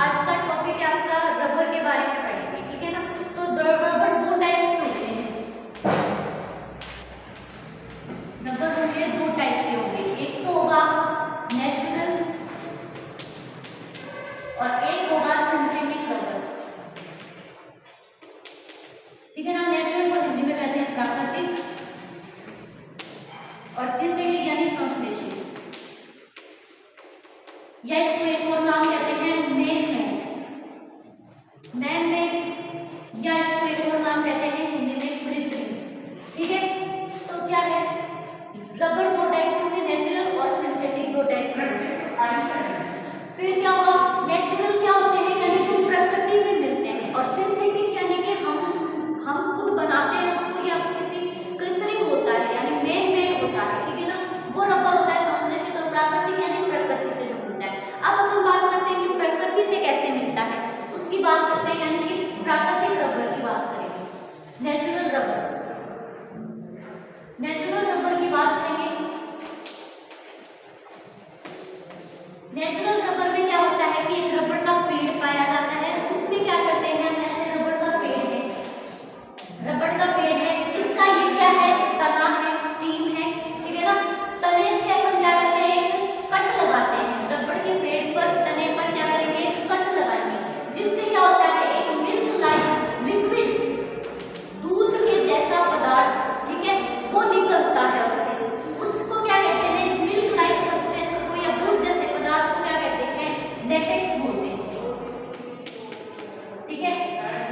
आज का टॉपिक है आपका रबर के बारे में पढ़ेंगे, ठीक है ना। तो रबर दो टाइप्स होते हैं, रबर होंगे दो टाइप के होंगे, एक तो होगा नेचुरल और एक होगा सिंथेटिक रबर, ठीक है ना। नेचुरल को हिंदी में कहते हैं प्राकृतिक और सिंथेटिक यानी संश्लेषित, या इसको एक और नाम कहते हैं मैन मेड, या इसको एक और नाम कहते हैं हिंदी में कृत्रिम, ठीक है। तो क्या है, रबर दो टाइप के होंगे, नेचुरल और सिंथेटिक दो टाइप के होंगे। फिर क्या होगा, नेचुरल क्या होते हैं यानी जो प्रकृति से मिलते हैं, और सिंथेटिक यानी कि हम खुद बनाते हैं उसको, या किसी कृत्रिम होता है यानी मैन मेड होता है, ठीक है ना। वो रबर होता है संश्लेषित, और प्राकृतिक यानी प्रकृति से जो मिलता है। अब हम बात करते हैं कि प्रकृति से कैसे मिलता है, उसकी बात करते हैं, यानी कि प्राकृतिक रबर की बात करेंगे। नेचुरल रबर की बात करेंगे। नेचुरल रबर में क्या होता है कि एक रबर का पेड़ पाया जाता है, उसमें क्या करते हैं हम, ऐसे रबर का पेड़ है, इसका ये क्या है, तना है, स्टीम है, ठीक है ना। तने से अपन क्या करते हैं, एक कट लगाते हैं, रबर के पेड़ पर तने पर क्या करेंगे, एक कट लगाएंगे, जिससे क्या होता है, एक मिल्क लाइक लिक्विड दूध के जैसा पदार्थ, ठीक है, वो निकलता है उसको क्या कहते हैं, इस मिल्क लाइक सब्सटेंस को या दूध जैसे पदार्थ को क्या कहते हैं, लेटेक्स बोलते हैं, ठीक है,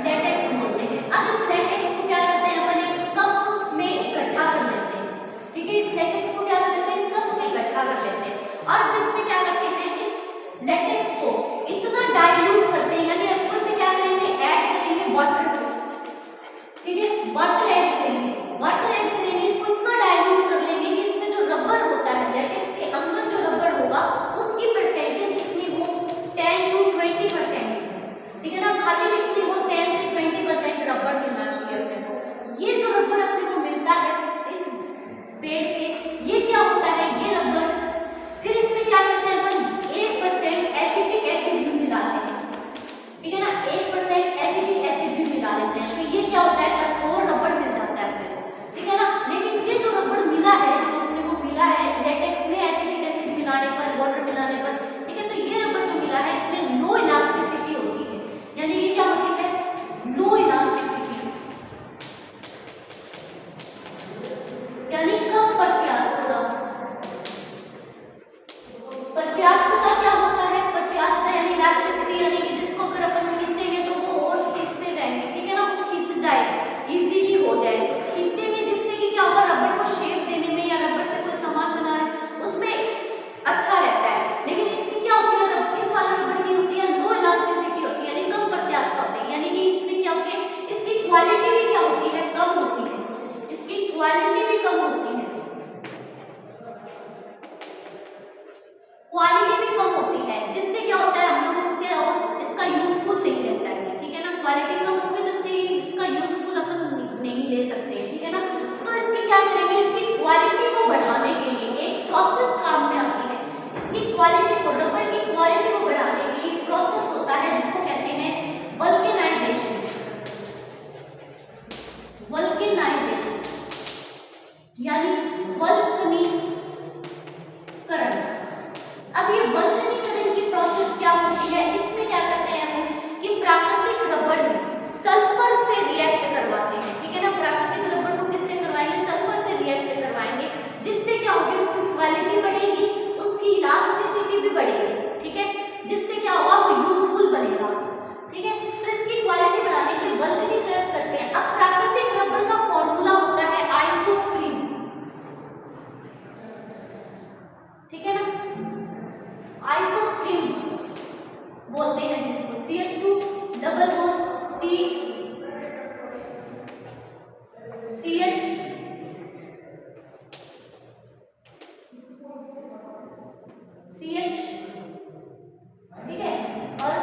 लेटेक्स बोलते हैं। अब इस लेटेक्स को क्या करते हैं, अपन एक कप में इकट्ठा कर लेते हैं, ठीक है, इस लेटेक्स को क्या कर लेते हैं, कप में इकट्ठा कर लेते हैं, और इसमें क्या करते हैं, इस लेटेक्स को इतना डाइल्यूट करते हैं, यानी ऊपर से क्या करेंगे, ऐड करेंगे वाटर, ठीक है, वाटर ऐड करेंगे, इसको इतना डाइल्यूट कर लेंगे कि इसमें जो रबर होता है, लेटेक्स के अंदर जो रबर होगा उसकी परसेंटेज कितनी हो, 10 to 20%, ठीक है ना। खाली कितनी हो, 10 से 20% रबर मिलना चाहिए अपने को। ये जो रबर अपने को मिलता है इस पेड़ से, ये क्या होता है, ये रबर फिर इसमें क्या करते हैं अपन, 1% एसिटिक एसिड भी मिलाते हैं, ठीक है ना, 1% एसिटिक एसिड भी मिला लेते हैं, तो ये क्या होता है, कठोर रबर मिल जाता है अपने को, ठीक है ना। लेकिन ये जो रबर मिला है, जो अपने को मिला है लेटेक्स में एसिटिक एसिड मिलाने पर, वाटर मिलाने पर, ठीक है, तो ये रबर जो मिला है इसमें लो इलास्टिसिटी होती है, यानी ये क्या होती है, लो इलास्टिसिटी, यानी कम प्रत्यास्थता। प्रत्यास्थता क्या होता है, प्रत्यास्थता यानी इलास्टिसिटी, यानी कि जिसको अगर अपन खींचेंगे तो वो और खींचते जाएंगे, ठीक है ना, वो खींच जाए, इजीली हो जाए, तो खींचेंगे जिससे कि क्या होगा, रबर को शेप देने में या रबर से कोई सामान बना रहे उसमें अच्छा रहता है। लेकिन इसकी क्या होती है, इस वाले रबर की होती है लो इलास्टिसिटी होती है, यानी कम प्रत्यास्थता होती है, यानी कि इसमें क्या होती है, इसकी क्वालिटी भी क्या होती है, कम होती है, इसकी क्वालिटी भी कम होती है, जिससे क्या होता है, हम लोग इसका यूजफुल नहीं रहता है, ठीक है ना। क्वालिटी कम होगी तो इसका यूजफुल अपन नहीं ले सकते, ठीक है ना। तो इसकी क्या करेंगे, इसकी क्वालिटी को बढ़ाने के लिए एक प्रोसेस काम में आती है, इसकी क्वालिटी को, रबर की क्वालिटी को बढ़ाने के लिए प्रोसेस होता है जिसको कहते हैं वल्केनाइजेशन, यानी वल्कनीकरण। अब ये वल्कनीकरण की प्रोसेस क्या होती है, इसमें क्या करते हैं हम कि प्राकृतिक रबर में सल्फर से रिएक्ट करवाते हैं, ठीक है ना। प्राकृतिक रबर को किससे करवाएंगे, सल्फर से रिएक्ट करवाएंगे, जिससे क्या होगी, उसकी क्वालिटी बढ़ेगी, उसकी इलास्टिसिटी भी बढ़ेगी, ठीक है, जिससे क्या होगा, वो यूजफुल बनेगा, ठीक है। तो इसकी क्वालिटी बढ़ाने के लिए वल्कनीकरण करते हैं। अब प्राकृतिक रबर का फॉर्मूला होता है आइसोप्रीन, ठीक है ना, आइसोप्रीन बोलते हैं जिसको, CH2 डबल बॉन्ड CH, ठीक है, और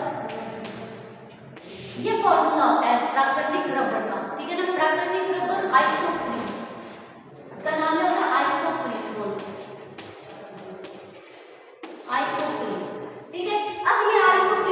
ये फॉर्मूला होता है प्राकृतिक रबर का, ठीक है ना। प्राकृतिक रबर आइसोप्रीन, इसका नाम क्या होता है, आइसोप्रीन बोलते हैं, आइसोप्रीन, ठीक है। अब ये आइसोप्रीन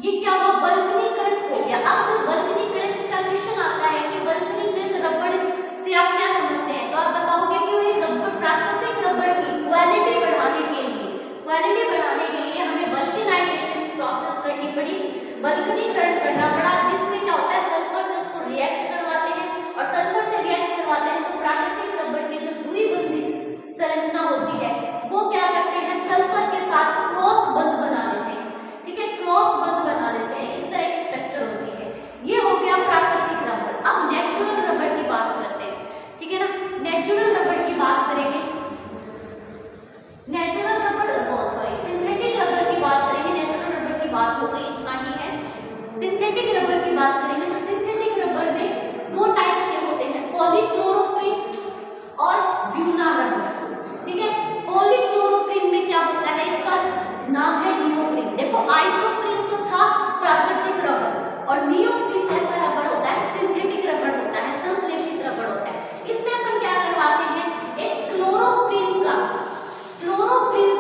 ये क्या हुआ, वल्कनीकृत हो गया। अब अगर वल्कनीकृत का क्वेश्चन आता है कि वल्कनीकृत रबड़ से आप क्या समझते हैं, तो आप बताओगे कि ये रबड़, प्राकृतिक रबड़ की क्वालिटी बढ़ाने के लिए हमें वल्कनाइजेशन प्रोसेस करनी पड़ी, वल्कनीकरण करना पड़ा, जिसमें क्या होता है, सल्फर से उसको रिएक्ट करवाते हैं, और सल्फर से रिएक्ट करवाते हैं तो प्राकृतिक रबड़ की जो द्विबंधित संरचना होती है वो क्या करते हैं, सल्फर के साथ क्रॉस बंध बना लेते हैं। ठीक है, क्रॉस बंध बना लेते हैं, इस तरह की स्ट्रक्चर होती है। ये हो गया प्राकृतिक रबड़। अब नेचुरल रबड़ की बात करते हैं। ठीक है ना, नेचुरल रबड़ की बात करेंगे, नेचुरल रबड़, सॉरी सिंथेटिक रबड़ की बात करेंगे। नेचुरल रबड़ की बात हो गई, इतना ही है। सिंथेटिक रबड़ की बात करेंगे तो सिंथेटिक रबड़ में दो टाइप के होते हैं, पॉलीक्लोरोप्रीन और ब्यूना रबड़। ठीक है, पॉलीक्लोरोप्रीन में क्या होता है, इसका नाम है नियोप्रीन। देखो आइसोप्रीन तो था प्राकृतिक रबड़, और नियोप्रीन ऐसा रबड़ होता है, सिंथेटिक रबड़ होता है, संश्लेषित रबड़ होता है। इसमें अपन क्या करवाते हैं, एक क्लोरोप्रीन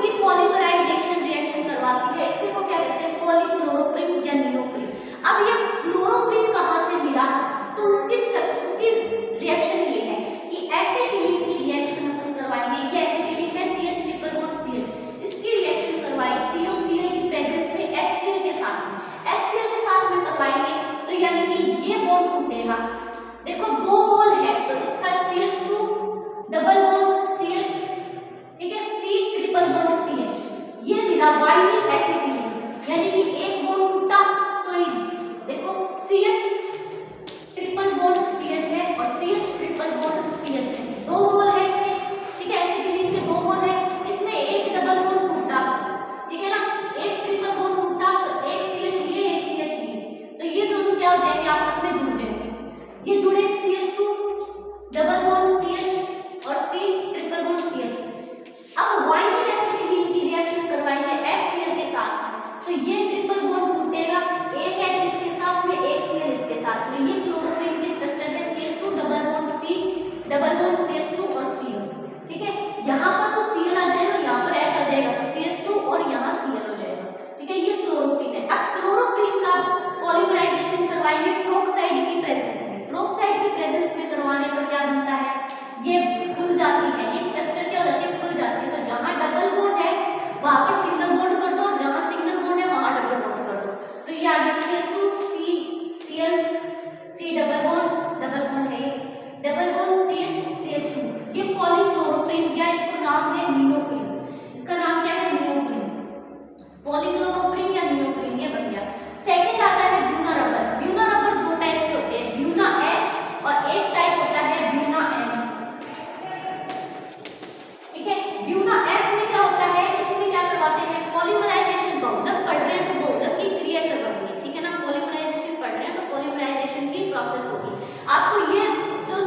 की पॉलीमराइजेशन रिएक्शन करवाती है, इसी को क्या कहते हैं, पॉलीक्लोरोप्रीन या नियोप्रीन। अब ये क्लोरोप्रीन कहाँ से मिला, तो उसकी रिएक्शन ये है कि एसिटिलीन की रिएक्शन अपन करवाएंगे। ये एसिटिलीन है CH ट्रिपल बॉन्ड CH, इसकी रिएक्शन करवाई COCl की प्रेजेंस में HCl के साथ में करवाएंगे, तो यानी कि ये बॉन्ड टूटेगा। देखो दो मोल है तो इसका CH2 डबल बॉन्ड CH, ठीक है, C ट्रिपल बॉन्ड CH, ये मिला वाइनिल एसिटिलीन, यानी कि एक बॉन्ड टूटा तो ये देखो CH ट्रिपल बॉन्ड CH है और CH ट्रिपल बॉन्ड CH है, दो मोल है इसमें। ठीक है, एसिटिलीन के दो मोल है, इसमें एक डबल बॉन्ड टूटा, ठीक है ना, एक ट्रिपल बॉन्ड टूटा तो एक CH लिए एक CH लिए, तो ये दोनों क्या हो जाएंगे, आपस में जुड़ जाएंगे। ये जुड़े CH2 डबल बॉन्ड CH और C ट्रिपल बॉन्ड CH। अब वाइनिल एसिटिलीन की रिएक्शन करवाएंगे HCl के साथ, तो ये ट्रिपल बॉन्ड टूटेगा, एक H इसके साथ में एक Cl इसके साथ में। ये क्लोरोप्रीन की स्ट्रक्चर है, CH2 double bond C double bond CH2 और Cl। ठीक है, यहाँ पर तो Cl आ जाएगा, यहाँ पर H आ जाएगा, तो CH2 और यहाँ Cl हो जाएगा। ठीक है, ये क्लोरोप्रीन है। अब क्लोरोप्रीन का पॉलीमराइजेशन करवाएंगे प्रोक्साइड की प्रेजेंस में। प्रोक्साइड की प्रेजेंस में करवाने पर क्या बनता है, ये खुल जाती है, ये स्ट्रक्चर क्या हो जाती है, खुल जाती है। तो जहाँ डबल बॉन्ड है वहां पर सिंगल बॉन्ड कर दो, और जहाँ सिंगल बॉन्ड है वहां डबल बॉन्ड कर दो, तो ये आगे CH2 Cl C double bond है, डबल बॉन्ड CH CH2, ये पॉलीक्लोरोप्रीन, या इसको नाम है नियोप्रीन। इसका नाम क्या है, नियोप्रीन, पॉलीक्लोरोप्रीन या नियोप्रीन, ये बन गया। सेकंड आता है ब्यूना रबड़। ब्यूना रबड़ दो टाइप के होते हैं, ब्यूना S और एक टाइप होता है ब्यूना N। ठीक है, ब्यूना S में क्या होता है, इसमें क्या करवाते हैं, पॉलीमराइजेशन, बहुलक पढ़ रहे हैं तो बहुलक की क्रिया करवाएंगे। ठीक है ना, पॉलीमराइजेशन पढ़ रहे हैं तो पॉलीमराइजेशन की प्रोसेस होगी। आपको ये जो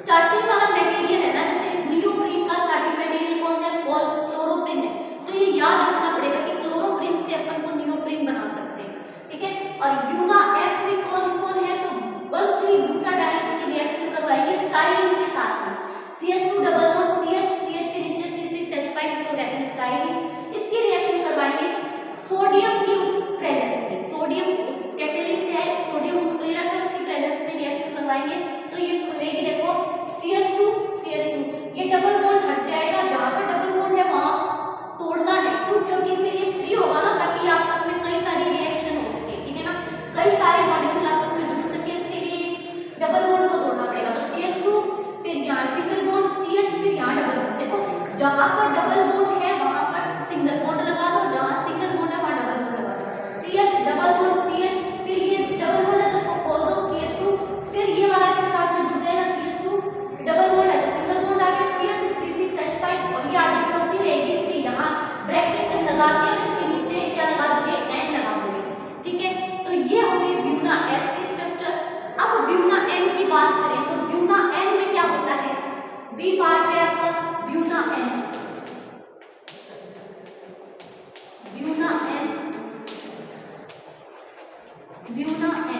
स्टार्टिंग वाला मटेरियल है ना, जैसे नियोप्रीन का स्टार्टिंग मटेरियल कौन है, क्लोरोप्रीन है, तो ये याद रखना पड़ेगा कि क्लोरोप्रीन से अपन को नियोप्रीन बना सकते हैं। ठीक है, और ब्यूना S में कौन कौन है, तो 1,3-ब्यूटाडाइन की रिएक्शन करवाएंगे स्टाइलिन के साथ में। CH2 double bond CH, CH के नीचे C6H5, इसको कहते हैं स्टाइलिन। इसकी रिएक्शन करवाएंगे सोडियम की प्रेजेंस में, सोडियम कैटेलिस्ट है, सोडियम उत्प्रेरक है, उसकी प्रेजेंस में रिएक्शन करवाएंगे, तो ये खुलेगी। देखो CH2 ये डबल बॉन्ड हट जाएगा, जहां पर डबल बॉन्ड है वहां तोड़ना है, क्यों, क्योंकि फिर ये फ्री होगा ना, ताकि आपस में कई सारी रिएक्शन हो सके। ठीक है ना, कई सारे मॉलिक्यूल आपस में जुड़ सके, इसके लिए डबल बॉन्ड को तोड़ना पड़ेगा। तो CH2, फिर यहाँ सिंगल बॉन्ड CH, फिर यहाँ डबल बॉन्ड। देखो जहां पर डबल बॉन्ड है वहां पर सिंगल बॉन्ड लगा दो, जहां सिंगल बॉन्ड है वहां डबल बॉन्ड लगा दो। CH डबल बॉन्ड CH, फिर ये डबल बॉन्ड है तो उसको खोल दो CH2, फिर ये वाला इसके साथ में जुड़ जाएगा CH2 डबल बॉन्ड है तो सिंगल बॉन्ड आ गया CH C6H5, और ये आगे चलती रहेगी। इसलिए यहाँ ब्रैकेट लगा के इसके नीचे क्या लगा दोगे, N लगा दोगे। ठीक है, तो ये हो गई ब्यूना S की स्ट्रक्चर। अब ब्यूना N की बात करें तो ब्यूना N में क्या होता है, B पार्ट है आपका Buena N, Buena N, Buena N।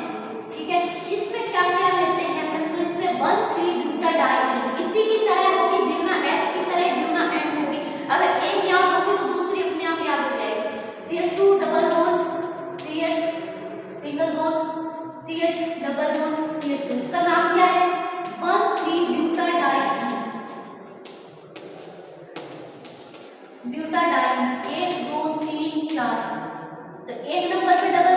ठीक है, इसमें क्या क्या लेते हैं अपन, तो इसमें 1,3-ब्यूटाडाइन, इसी की तरह होगी, ब्यूना S की तरह ब्यूना N होगी। अगर एक याद होगी तो दूसरी अपने आप याद हो जाएगी। CH2 double bond CH single bond CH, double bond CH2। इसका नाम क्या है? 1,3-ब्यूटाडाइन। ब्यूटाडाइन 1 2 3 4। तो एक नंबर पे डबल